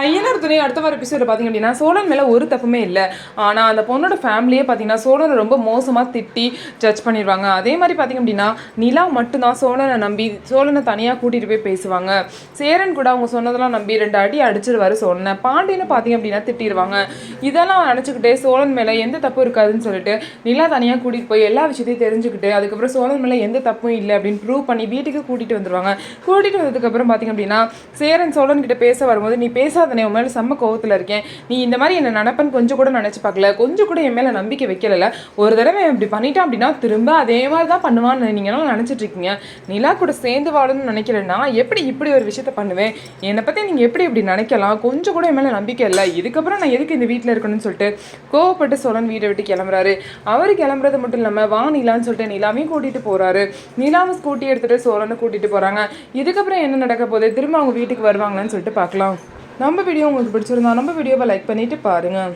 ஐயனார் துணை அடுத்த வார எபிசோட பார்த்தீங்க அப்படின்னா சோழன் மேலே ஒரு தப்புமே இல்லை. ஆனால் அந்த பொண்ணோட ஃபேமிலியே பார்த்தீங்கன்னா சோழனை ரொம்ப மோசமாக திட்டி ஜட்ஜ் பண்ணிடுவாங்க. அதே மாதிரி பார்த்தீங்க அப்படின்னா நிலா மட்டும்தான் சோழனை நம்பி சோழனை தனியாக கூட்டிகிட்டு போய் பேசுவாங்க. சேரன் கூட அவங்க சொன்னதெல்லாம் நம்பி 2 அடி அடிச்சிருவாரு சோழனை. பாண்டியனை பார்த்தீங்க அப்படின்னா திட்டிடுவாங்க. இதெல்லாம் நினச்சிக்கிட்டே சோழன் மேலே எந்த தப்பும் இருக்காதுன்னு சொல்லிட்டு நிலா தனியாக கூட்டிகிட்டு போய் எல்லா விஷயத்தையும் தெரிஞ்சுக்கிட்டு அதுக்கப்புறம் சோழன் மேலே எந்த தப்பும் இல்லை அப்படின்னு ப்ரூவ் பண்ணி வீட்டுக்கு கூட்டிகிட்டு வந்துடுவாங்க. கூட்டிகிட்டு வந்ததுக்கப்புறம் பார்த்தீங்க அப்படின்னா சேரன் சோழன் கிட்ட பேச வரும்போது, நீ பேசாதனே, உன் மேலே செம்ம கோவத்தில் இருக்கேன், நீ இந்த மாதிரி என்ன நினப்பன்னு கொஞ்சம் கூட நினச்சி பார்க்கல, கொஞ்சம் கூட என் மேலே நம்பிக்கை வைக்கல, ஒரு தடவை இப்படி பண்ணிட்டான் அப்படின்னா திரும்ப அதே மாதிரி தான் பண்ணுவான்னு நீங்களாம் நினச்சிட்டு இருக்கீங்க, நிலா கூட சேர்ந்து வாழணும்னு நினைக்கிறேன்னா எப்படி இப்படி ஒரு விஷயத்த பண்ணுவேன், என்னை பற்றி நீங்கள் எப்படி இப்படி நினைக்கலாம், கொஞ்சம் கூட என் மேலே நம்பிக்கை இல்லை, இதுக்கப்புறம் நான் எதுக்கு இந்த வீட்டில் இருக்கணும்னு சொல்லிட்டு கோவப்பட்டு சோழன் வீட்டை விட்டு கிளம்புறாரு. அவர் கிளம்புறது மட்டும் இல்லாமல் வா நிலான்னு சொல்லிட்டு நிலாவையும் கூட்டிகிட்டு போகிறாரு. நிலாவும் ஸ்கூட்டி எடுத்துகிட்டு சோழனை கூட்டிகிட்டு போகிறாங்க. இதுக்கப்புறம் என்ன நடக்க போகுது, திரும்ப அவங்க வீட்டுக்கு வருவாங்களான்னு சொல்லிட்டு பார்க்கலாம். நம்ம வீடியோ உங்களுக்கு பிடிச்சிருந்தா நம்ம வீடியோவை லைக் பண்ணிவிட்டு பாருங்கள்.